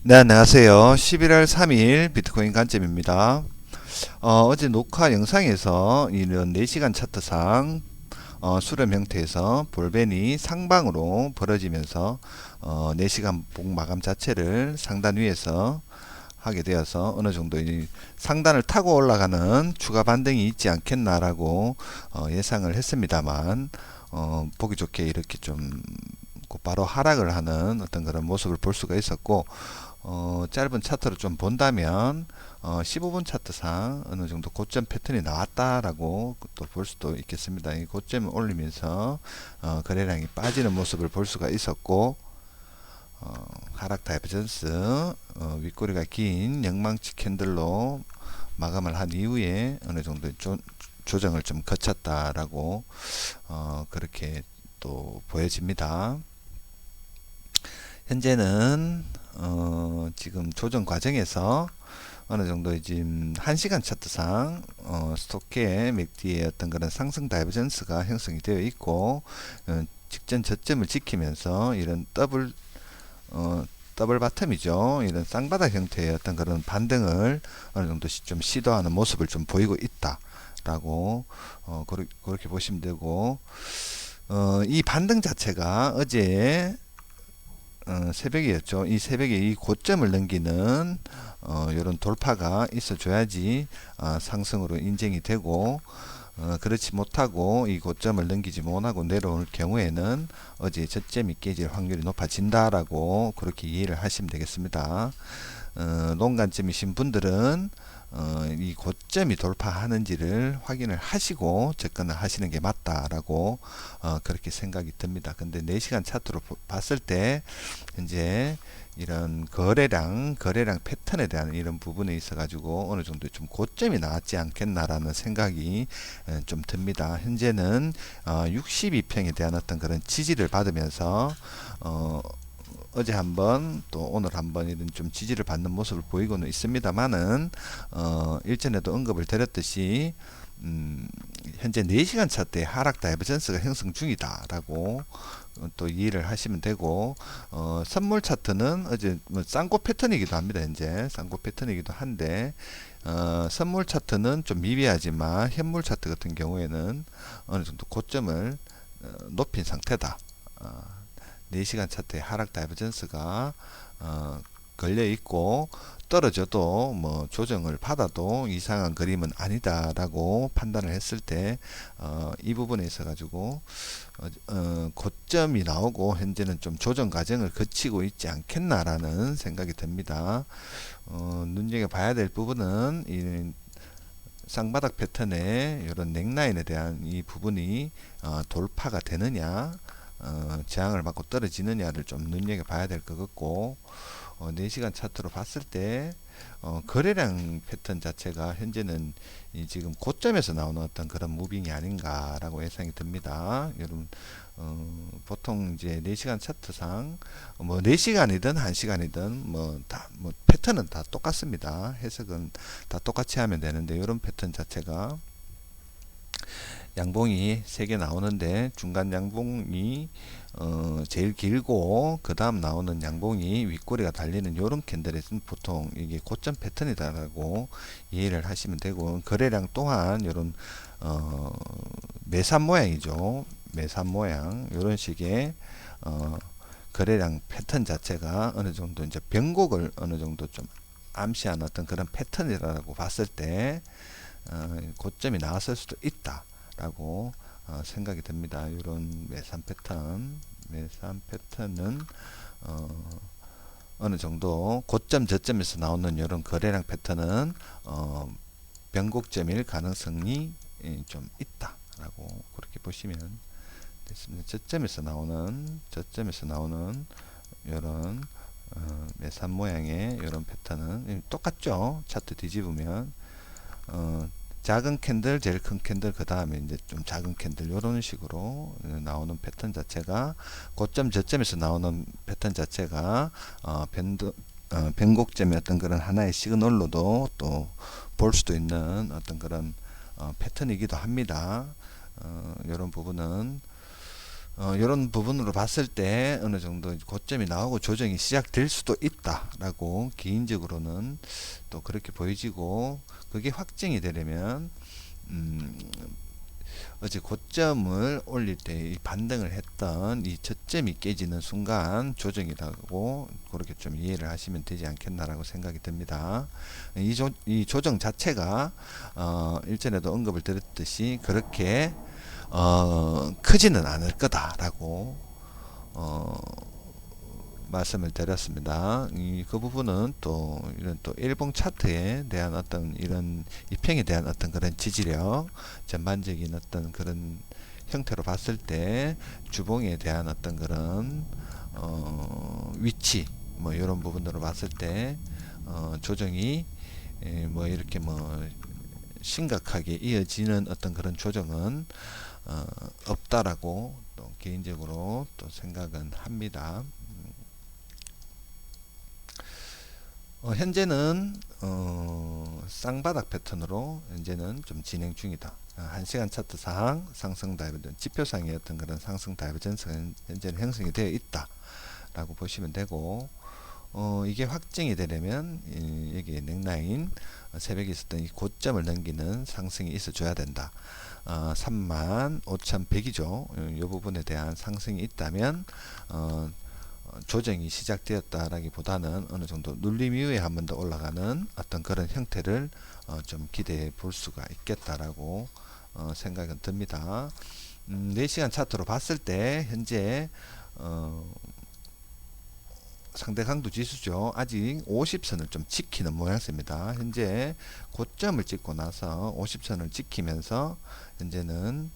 네, 안녕하세요. 11월 3일 비트코인 관점입니다. 어제 녹화 영상에서 이런 4시간 차트상 수렴 형태에서 볼벤이 상방으로 벌어지면서 4시간 복 마감 자체를 상단 위에서 하게 되어서 어느 정도 이 상단을 타고 올라가는 추가 반등이 있지 않겠나라고 예상을 했습니다만 보기 좋게 이렇게 좀 곧바로 하락을 하는 어떤 그런 모습을 볼 수가 있었고, 짧은 차트로 좀 본다면 15분 차트상 어느 정도 고점 패턴이 나왔다라고 또 볼 수도 있겠습니다. 이 고점을 올리면서 거래량이 빠지는 모습을 볼 수가 있었고, 하락 다이버전스, 윗꼬리가 긴 영망치 캔들로 마감을 한 이후에 어느 정도 조정을 좀 거쳤다라고 그렇게 또 보여집니다. 현재는 지금 조정 과정에서 어느 정도 지금 1시간 차트상 스토크의 맥디의 어떤 그런 상승 다이버전스가 형성이 되어 있고, 직전 저점을 지키면서 이런 더블 바텀이죠. 이런 쌍바닥 형태의 어떤 그런 반등을 어느 정도 좀 시도하는 모습을 좀 보이고 있다라고 그렇게 보시면 되고, 이 반등 자체가 어제 새벽이었죠. 이 새벽에 이 고점을 넘기는 이런 돌파가 있어줘야지 상승으로 인정이 되고, 그렇지 못하고 이 고점을 넘기지 못하고 내려올 경우에는 어제 저점이 깨질 확률이 높아진다라고 그렇게 이해를 하시면 되겠습니다. 농관점이신 분들은 이 고점이 돌파하는지를 확인을 하시고 접근을 하시는 게 맞다라고 그렇게 생각이 듭니다. 근데 4시간 차트로 봤을 때 현재 이런 거래량 패턴에 대한 이런 부분에 있어 가지고 어느 정도 좀 고점이 나왔지 않겠나라는 생각이 좀 듭니다. 현재는 62평에 대한 어떤 그런 지지를 받으면서 어제 한번 또 오늘 한번 이런 좀 지지를 받는 모습을 보이고는 있습니다만은, 일전에도 언급을 드렸듯이 현재 4시간 차트에 하락 다이버전스가 형성 중이다라고 또 이해를 하시면 되고, 선물 차트는 어제 뭐 쌍고 패턴이기도 합니다. 현재 쌍고 패턴이기도 한데, 선물 차트는 좀 미비하지만 현물 차트 같은 경우에는 어느 정도 고점을 높인 상태다. 4시간 차트의 하락 다이버전스가 걸려 있고, 떨어져도 뭐 조정을 받아도 이상한 그림은 아니다라고 판단을 했을 때 이 부분에 있어 가지고 고점이 나오고 현재는 좀 조정 과정을 거치고 있지 않겠나라는 생각이 듭니다. 눈여겨봐야 될 부분은 이 쌍바닥 패턴의 이런 넥라인에 대한 이 부분이 돌파가 되느냐, 저항을 받고 떨어지느냐를 좀 눈여겨봐야 될 것 같고, 4시간 차트로 봤을 때 거래량 패턴 자체가 현재는 지금 고점에서 나오는 어떤 그런 무빙이 아닌가라고 예상이 듭니다. 여러분, 보통 이제 4시간 차트상 뭐 4시간이든 1시간이든 뭐 패턴은 다 똑같습니다. 해석은 다 똑같이 하면 되는데, 이런 패턴 자체가 양봉이 3개 나오는데 중간 양봉이 제일 길고 그 다음 나오는 양봉이 윗꼬리가 달리는 이런 캔들에서는 보통 이게 고점 패턴이다라고 이해를 하시면 되고, 거래량 또한 이런 매산 모양이죠. 매산 모양 이런 식의 거래량 패턴 자체가 어느 정도 이제 변곡을 어느 정도 좀 암시하는 어떤 그런 패턴이라고 봤을 때 고점이 나왔을 수도 있다 라고 생각이 듭니다. 이런 매산 패턴은 어느 정도 고점 저점에서 나오는 이런 거래량 패턴은 변곡점일 가능성이 좀 있다라고 그렇게 보시면 됐습니다. 저점에서 나오는 이런 매산 모양의 이런 패턴은 똑같죠. 차트 뒤집으면 작은 캔들, 제일 큰 캔들, 그 다음에 이제 좀 작은 캔들, 이런 식으로 나오는 패턴 자체가, 고점, 저점에서 나오는 패턴 자체가, 변곡점의 어떤 그런 하나의 시그널로도 또 볼 수도 있는 어떤 그런 패턴이기도 합니다. 이런 부분은 이런 부분으로 봤을 때 어느 정도 고점이 나오고 조정이 시작될 수도 있다라고 개인적으로는 또 그렇게 보여지고, 그게 확정이 되려면 어제 고점을 올릴 때 반등을 했던 이 저점이 깨지는 순간 조정이라고 그렇게 좀 이해를 하시면 되지 않겠나라고 생각이 듭니다. 이 조정 자체가 일전에도 언급을 드렸듯이 그렇게 크지는 않을 거다라고 말씀을 드렸습니다. 그 부분은 또 이런 또 일봉 차트에 대한 어떤 이런 이평에 대한 어떤 그런 지지력, 전반적인 어떤 그런 형태로 봤을 때 주봉에 대한 어떤 그런 위치, 뭐 이런 부분으로 봤을 때 조정이 뭐 이렇게 뭐 심각하게 이어지는 어떤 그런 조정은 없다라고 또 개인적으로 또 생각은 합니다. 현재는 쌍바닥 패턴으로 현재는 좀 진행 중이다. 1시간 차트상 상승 다이버전 지표상의 어떤 그런 상승 다이버전스가 현재는 형성이 되어 있다 라고 보시면 되고, 이게 확정이 되려면 여기 넥라인 새벽에 있었던 이 고점을 넘기는 상승이 있어 줘야 된다. 35,100이죠. 이 부분에 대한 상승이 있다면 조정이 시작되었다라기보다는 어느 정도 눌림 이후에 한 번 더 올라가는 어떤 그런 형태를 좀 기대해 볼 수가 있겠다라고 생각은 듭니다. 4시간 차트로 봤을 때 현재 상대 강도 지수죠. 아직 50선을 좀 지키는 모양새입니다. 현재 고점을 찍고 나서 50선을 지키면서 현재는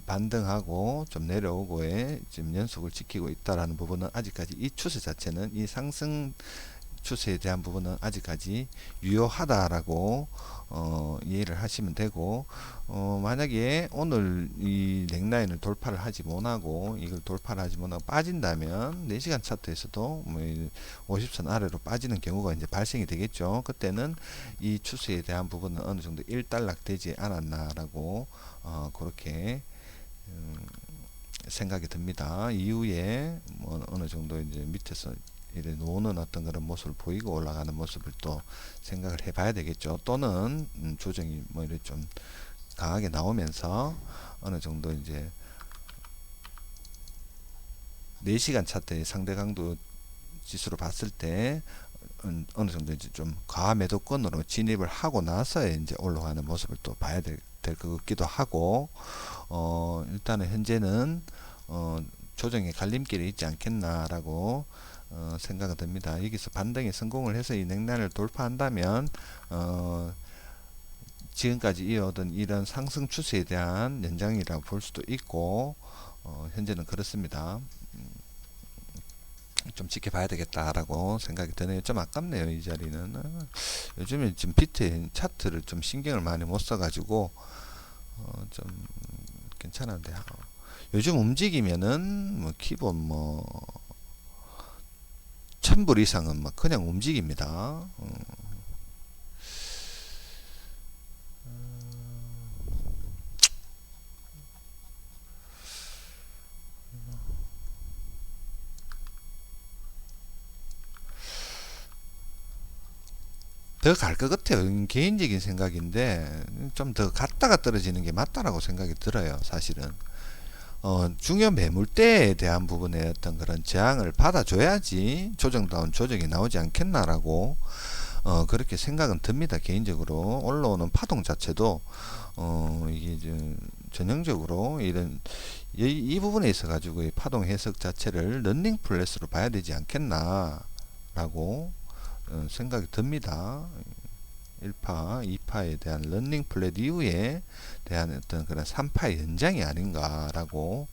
반등하고 좀 내려오고의 지금 연속을 지키고 있다라는 부분은 아직까지 이 추세 자체는, 이 상승 추세에 대한 부분은 아직까지 유효하다라고 이해를 하시면 되고, 만약에 오늘 이 넥라인을 돌파를 하지 못하고 이걸 돌파를 하지 못하고 빠진다면 4시간 차트에서도 뭐 50선 아래로 빠지는 경우가 이제 발생이 되겠죠. 그때는 이 추세에 대한 부분은 어느 정도 일단락되지 않았나라고 그렇게 생각이 듭니다. 이후에 뭐 어느 정도 이제 밑에서 이래 노는 어떤 그런 모습을 보이고 올라가는 모습을 또 생각을 해봐야 되겠죠. 또는 조정이 뭐 이렇게 좀 강하게 나오면서 어느 정도 이제 4시간 차트의 상대 강도 지수로 봤을 때 어느 정도 이제 좀 과매도권으로 진입을 하고 나서 이제 올라가는 모습을 또 봐야 될 것 같기도 하고, 일단은 현재는 조정의 갈림길에 있지 않겠나라고 생각이 듭니다. 여기서 반등에 성공을 해서 이 넥라인을 돌파한다면 지금까지 이어오던 이런 상승 추세에 대한 연장이라고 볼 수도 있고, 현재는 그렇습니다. 좀 지켜봐야 되겠다라고 생각이 드네요. 좀 아깝네요, 이 자리는. 요즘에 지금 비트 차트를 좀 신경을 많이 못 써가지고 좀 괜찮은데, 요즘 움직이면은 뭐 기본 뭐 1000불 이상은 막 그냥 움직입니다. 더 갈 것 같아요. 개인적인 생각인데 좀 더 갔다가 떨어지는 게 맞다라고 생각이 들어요, 사실은. 중요 매물대에 대한 부분에 어떤 그런 저항을 받아줘야지 조정다운 조정이 나오지 않겠나라고 그렇게 생각은 듭니다. 개인적으로 올라오는 파동 자체도 이게 전형적으로 이런 이 부분에 있어 가지고 이 파동 해석 자체를 런닝 플랫으로 봐야 되지 않겠나라고 생각이 듭니다. 1파, 2파에 대한 런닝 플랫 이후에 대한 어떤 그런 3파의 연장이 아닌가라고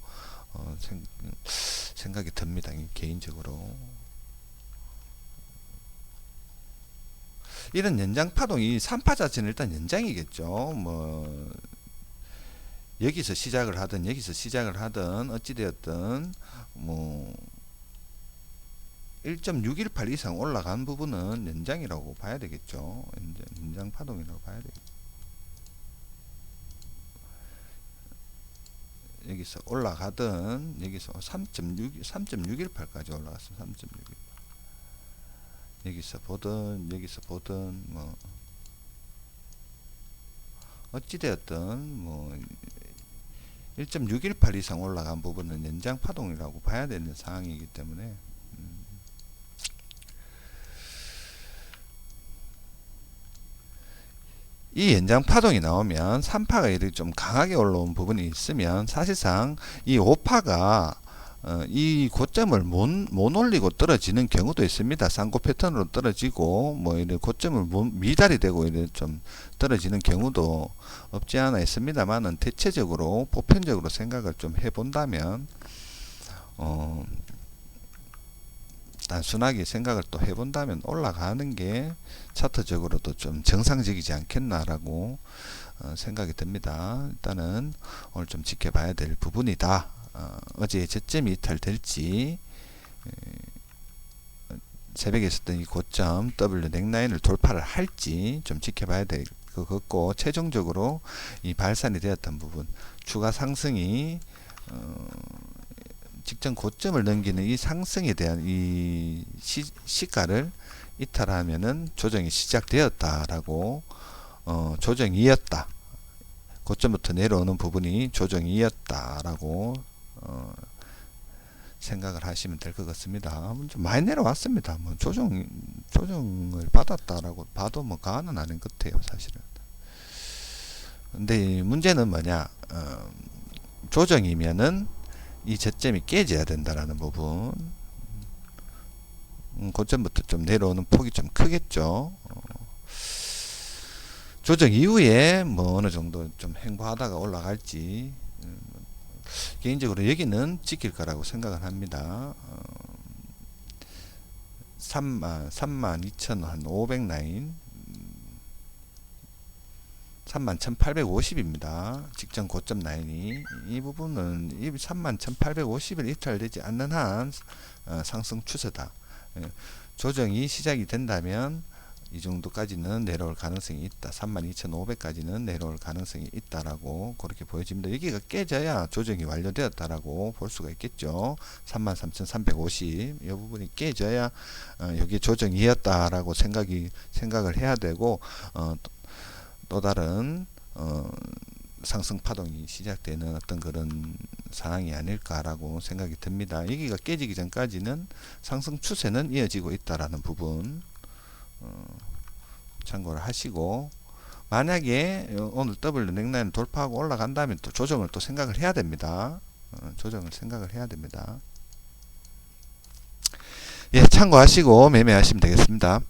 생각이 듭니다. 개인적으로. 이런 연장 파동이 3파 자체는 일단 연장이겠죠. 뭐 여기서 시작을 하든 어찌되었든 뭐 1.618 이상 올라간 부분은 연장이라고 봐야 되겠죠. 연장 파동이라고 봐야 되겠죠. 여기서 올라가든 여기서 3.618까지 올라갔어. 3.618 여기서 보든 뭐 어찌되었든 뭐 1.618 이상 올라간 부분은 연장 파동이라고 봐야 되는 상황이기 때문에 이 연장 파동이 나오면 3파가 이렇게 좀 강하게 올라온 부분이 있으면 사실상 이 5파가 이 고점을 못 올리고 떨어지는 경우도 있습니다. 쌍고 패턴으로 떨어지고 뭐 이런 고점을 미달이 되고 이런 좀 떨어지는 경우도 없지 않아 있습니다만은 대체적으로 보편적으로 생각을 좀 해본다면 단순하게 생각을 또 해본다면 올라가는 게 차트적으로도 좀 정상적이지 않겠나라고 생각이 듭니다. 일단은 오늘 좀 지켜봐야 될 부분이다. 어제 저점이 이탈될지 새벽에 있었던 이 고점 W 넥라인을 돌파를 할지 좀 지켜봐야 될 것 같고, 최종적으로 이 발산이 되었던 부분 추가 상승이 직전 고점을 넘기는 이 상승에 대한 이 시가를 이탈하면은 조정이 시작되었다라고 조정이었다. 고점부터 내려오는 부분이 조정이었다라고 생각을 하시면 될 것 같습니다. 좀 많이 내려왔습니다. 뭐 조정을 받았다라고 봐도 뭐 과언은 아닌 것 같아요, 사실은. 근데 문제는 뭐냐? 조정이면은 이 저점이 깨져야 된다라는 부분. 고점부터 좀 내려오는 폭이 좀 크겠죠. 조정 이후에 뭐 어느 정도 좀 횡보하다가 올라갈지 개인적으로 여기는 지킬 거라고 생각을 합니다. 32,500 라인 31,850입니다. 직전 고점 라인이 이 부분은 이 31,850을 이탈되지 않는 한 상승 추세다. 조정이 시작이 된다면 이 정도까지는 내려올 가능성이 있다. 32,500까지는 내려올 가능성이 있다라고 그렇게 보여집니다. 여기가 깨져야 조정이 완료되었다라고 볼 수가 있겠죠. 33,350 이 부분이 깨져야 여기 조정이었다라고 생각을 해야 되고 또 다른 상승 파동이 시작되는 어떤 그런 상황이 아닐까라고 생각이 듭니다. 여기가 깨지기 전까지는 상승 추세는 이어지고 있다라는 부분 참고를 하시고, 만약에 오늘 W 넥라인을 돌파하고 올라간다면 또 조정을 또 생각을 해야 됩니다. 조정을 생각을 해야 됩니다. 예, 참고하시고 매매하시면 되겠습니다.